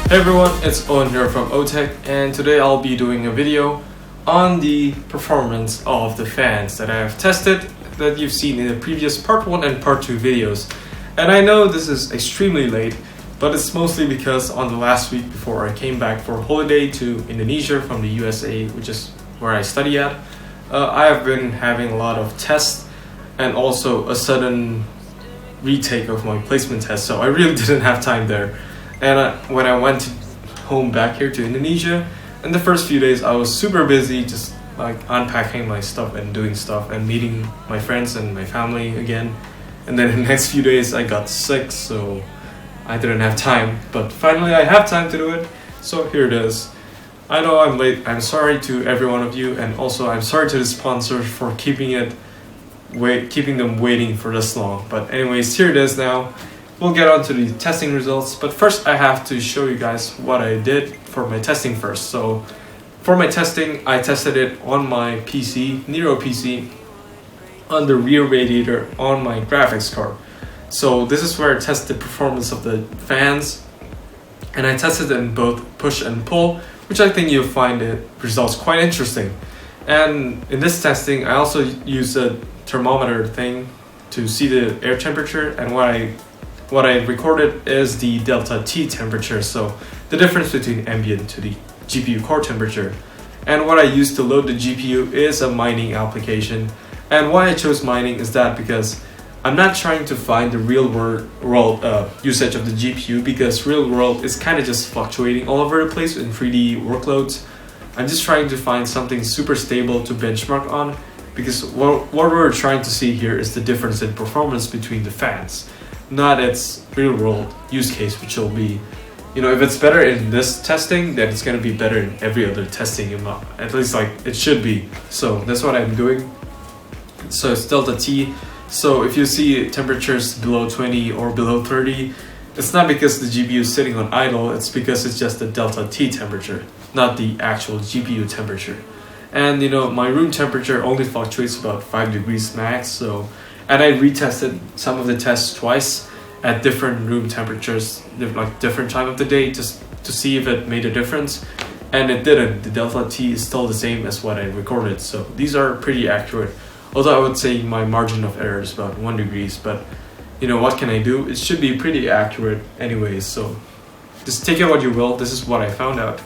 Hey everyone, it's Owen here from Y.S.Tech, and today I'll be doing a video on the performance of the fans that I have tested that you've seen in the previous part 1 and part 2 videos. And I know this is extremely late, but it's mostly because on the last week before I came back for holiday to Indonesia from the USA, which is where I study at, I have been having a lot of tests and also a sudden retake of my placement test, so I really didn't have time there. And when I went home back here to Indonesia, in the first few days I was super busy just like unpacking my stuff and doing stuff and meeting my friends and my family again. And then the next few days I got sick, so I didn't have time, but finally I have time to do it, so here it is. I know I'm late, I'm sorry to every one of you, and also I'm sorry to the sponsors for keeping them waiting for this long. But anyways, here it is now. We'll get on to the testing results, but first I have to show you guys what I did for my testing first. So for my testing, I tested it on my PC, Nero PC, on the rear radiator on my graphics card. So this is where I test the performance of the fans, and I tested it in both push and pull, which I think you'll find the results quite interesting. And in this testing, I also used a thermometer thing to see the air temperature, and what I recorded is the delta T temperature, so the difference between ambient to the GPU core temperature. And what I used to load the GPU is a mining application. And why I chose mining is that because I'm not trying to find the real world usage of the GPU, because real world is kind of just fluctuating all over the place in 3D workloads. I'm just trying to find something super stable to benchmark on, because what we're trying to see here is the difference in performance between the fans, not its real world use case, which will be, if it's better in this testing, then it's going to be better in every other testing, at least like it should be. So that's what I'm doing. So it's delta T. So if you see temperatures below 20 or below 30, it's not because the GPU is sitting on idle, it's because it's just the delta T temperature, not the actual GPU temperature. And my room temperature only fluctuates about 5 degrees max, and I retested some of the tests twice at different room temperatures, like different time of the day, just to see if it made a difference. And it didn't. The delta T is still the same as what I recorded, so these are pretty accurate. Although I would say my margin of error is about 1 degree, but what can I do? It should be pretty accurate anyways, so just take it what you will. This is what I found out.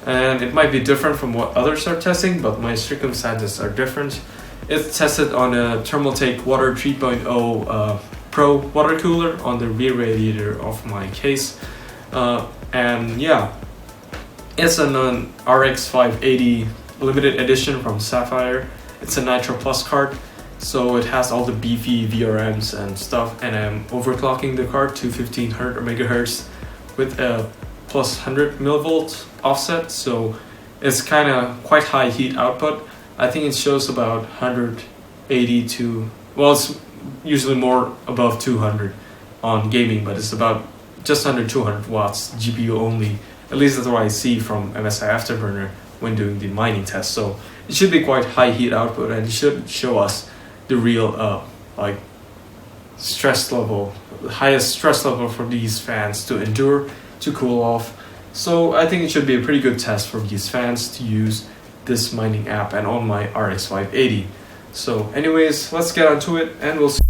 And it might be different from what others are testing, but my circumstances are different. It's tested on a Thermaltake Water 3.0 Pro water cooler on the rear radiator of my case. And yeah, it's an RX 580 limited edition from Sapphire. It's a Nitro Plus card, so it has all the beefy VRMs and stuff, and I'm overclocking the card to 1500 MHz with a plus 100 millivolt offset, so it's kind of quite high heat output. I think it shows about 180 to, well, it's usually more above 200 on gaming, but it's about just under 200 watts GPU only. At least that's what I see from MSI Afterburner when doing the mining test. So it should be quite high heat output, and it should show us the real stress level, the highest stress level for these fans to endure, to cool off. So I think it should be a pretty good test for these fans to use this mining app and on my RX 580. So anyways, let's get onto it, and we'll see.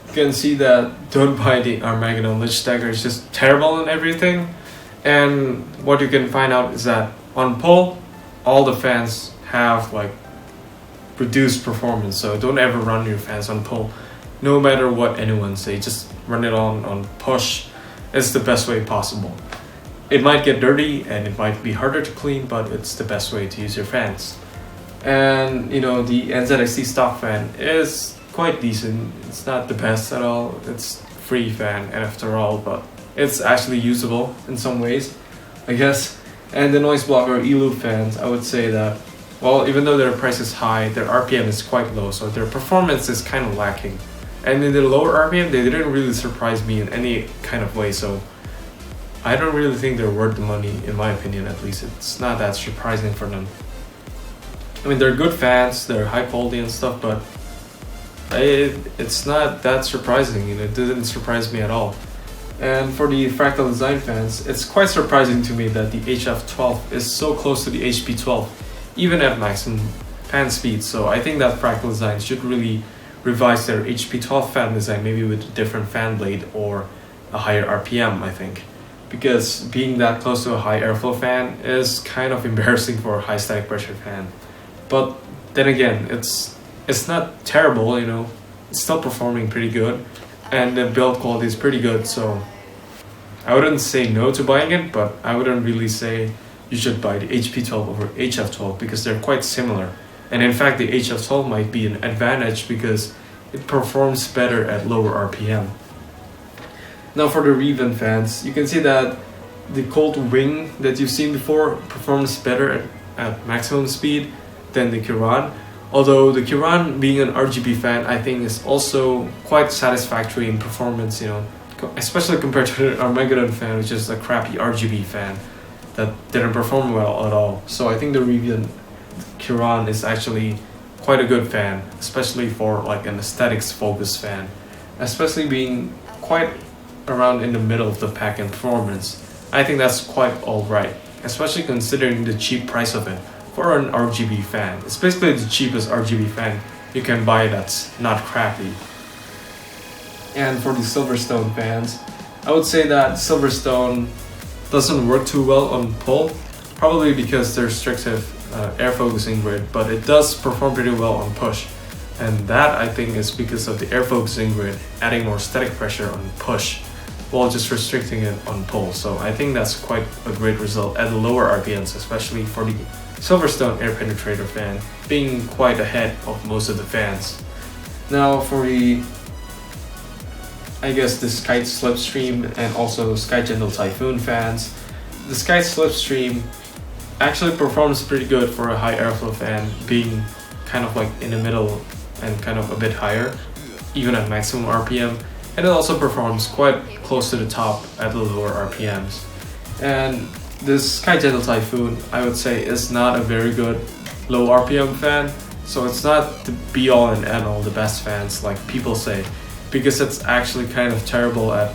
you can see that don't buy the Armageddon Lich Dagger, it's just terrible on everything. And what you can find out is that on pull, all the fans have like reduced performance, so don't ever run your fans on pull. No matter what anyone say, just run it on push. It's the best way possible. It might get dirty and it might be harder to clean, but it's the best way to use your fans. And you know, the NZXT stock fan is quite decent. It's not the best at all. It's free fan and after all, but it's actually usable in some ways, I guess. And the Noiseblocker E-Loop fans, I would say that, well, even though their price is high, their RPM is quite low, so their performance is kind of lacking. And in the lower RPM, they didn't really surprise me in any kind of way, so I don't really think they're worth the money, in my opinion at least. It's not that surprising for them. I mean, they're good fans, they're high quality and stuff, but it's not that surprising, you know, it didn't surprise me at all. And for the Fractal Design fans, it's quite surprising to me that the HF12 is so close to the HP12, even at maximum fan speed. So I think that Fractal Design should really revise their HP12 fan design, maybe with a different fan blade or a higher RPM, I think. Because being that close to a high airflow fan is kind of embarrassing for a high static pressure fan. But then again, it's not terrible, you know, it's still performing pretty good. And the build quality is pretty good, so I wouldn't say no to buying it, but I wouldn't really say you should buy the HP12 over HF12 because they're quite similar. And in fact, the HF12 might be an advantage because it performs better at lower RPM. Now for the Reeven fans, you can see that the Coldwing that you've seen before performs better at maximum speed than the Kiran. Although the Kiran, being an RGB fan, I think is also quite satisfactory in performance, you know, especially compared to the Armageddon fan, which is a crappy RGB fan that didn't perform well at all. So I think the Reeven Kiran is actually quite a good fan, especially for like an aesthetics focused fan, especially being quite around in the middle of the pack in performance. I think that's quite alright, especially considering the cheap price of it. For an RGB fan, it's basically the cheapest RGB fan you can buy that's not crappy. And for the Silverstone fans, I would say that Silverstone doesn't work too well on pull, probably because their restrictive air focusing grid, but it does perform pretty well on push. And that I think is because of the air focusing grid adding more static pressure on push while just restricting it on pull. So I think that's quite a great result at the lower RPMs, especially for the Silverstone air penetrator fan, being quite ahead of most of the fans. Now for the, I guess, the Scythe Slipstream and also Sky Gentle Typhoon fans, the Scythe Slipstream actually performs pretty good for a high airflow fan, being kind of like in the middle and kind of a bit higher, even at maximum RPM, and it also performs quite close to the top at the lower RPMs. And this Sky Gentle Typhoon, I would say, is not a very good low RPM fan, so it's not the be all and end all, the best fans like people say, because it's actually kind of terrible at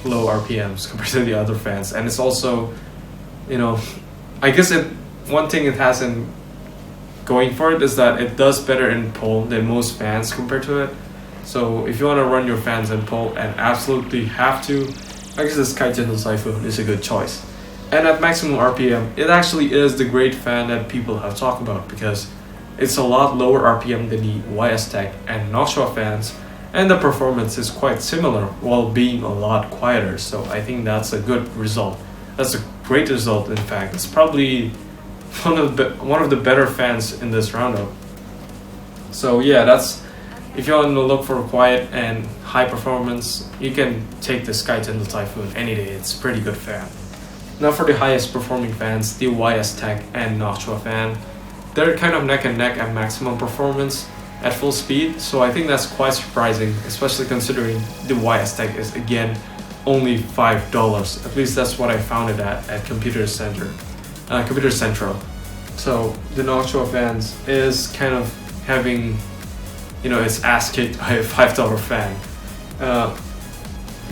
low RPMs compared to the other fans. And it's also, you know, I guess one thing it has in going for it is that it does better in pull than most fans compared to it. So if you want to run your fans in pull and absolutely have to, I guess the Sky Gentle Typhoon is a good choice. And at maximum RPM, it actually is the great fan that people have talked about because it's a lot lower RPM than the Y.S.Tech and Noctua fans, and the performance is quite similar while being a lot quieter. So I think that's a good result. That's a great result, in fact. It's probably one of the better fans in this roundup. So yeah, that's, if you want to look for quiet and high performance, you can take the Sky Gentle Typhoon any day. It's a pretty good fan. Now for the highest performing fans, the Y.S.Tech and Noctua fan, they're kind of neck and neck at maximum performance at full speed, so I think that's quite surprising, especially considering the Y.S.Tech is again only $5. At least that's what I found it at Computer Central. So the Noctua fans is kind of having, you know, its ass kicked by a $5 fan.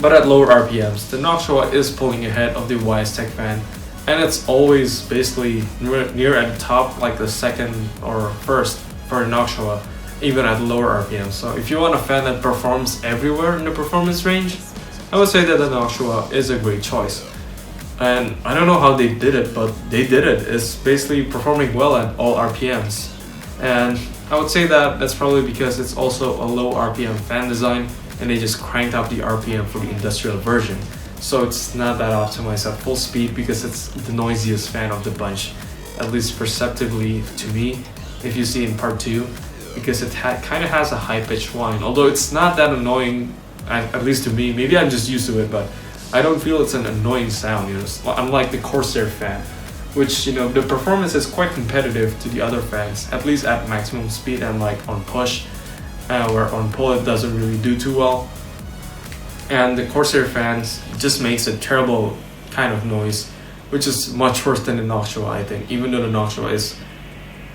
But at lower RPMs, the Noctua is pulling ahead of the Y.S.Tech fan, and it's always basically near at the top, like the second or first for Noctua, even at lower RPM. So if you want a fan that performs everywhere in the performance range, I would say that the Noctua is a great choice. And I don't know how they did it, but they did it. It's basically performing well at all RPMs. And I would say that that's probably because it's also a low RPM fan design, and they just cranked up the RPM for the industrial version. So it's not that optimized at full speed because it's the noisiest fan of the bunch, at least perceptibly to me, if you see in part 2, because it kind of has a high-pitched whine, although it's not that annoying, at least to me. Maybe I'm just used to it, but I don't feel it's an annoying sound, unlike the Corsair fan, which, the performance is quite competitive to the other fans, at least at maximum speed and like on push, where on pull it doesn't really do too well. And the Corsair fans just makes a terrible kind of noise, which is much worse than the Noctua, I think, even though the Noctua is,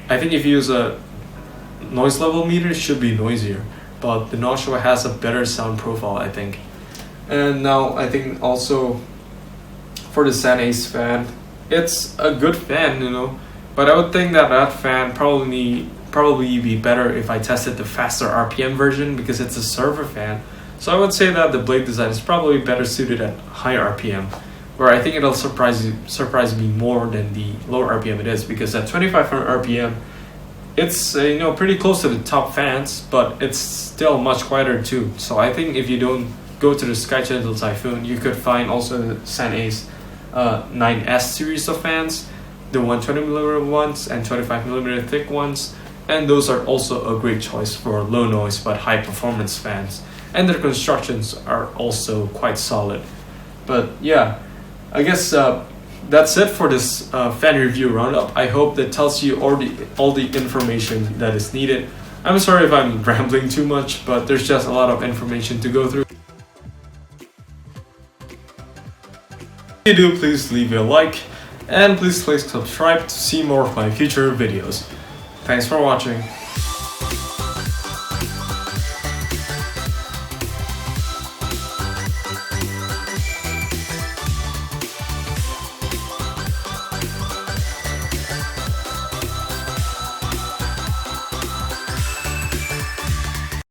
I think if you use a noise level meter, it should be noisier, but the Noctua has a better sound profile, I think. And now I think also for the Scythe fan, it's a good fan, but I would think that that fan probably be better if I tested the faster RPM version, because it's a server fan. So I would say that the blade design is probably better suited at high RPM, where I think it'll surprise me more than the lower RPM it is, because at 2500 RPM, it's pretty close to the top fans, but it's still much quieter too. So I think if you don't go to the Sky Gentle Typhoon, you could find also the Scythe 9S series of fans, the 120mm ones and 25mm thick ones, and those are also a great choice for low noise but high performance fans, and their constructions are also quite solid. But yeah, I guess that's it for this fan review roundup. I hope that tells you all the information that is needed. I'm sorry if I'm rambling too much, but there's just a lot of information to go through. If you do, please leave a like, and please click subscribe to see more of my future videos. Thanks for watching.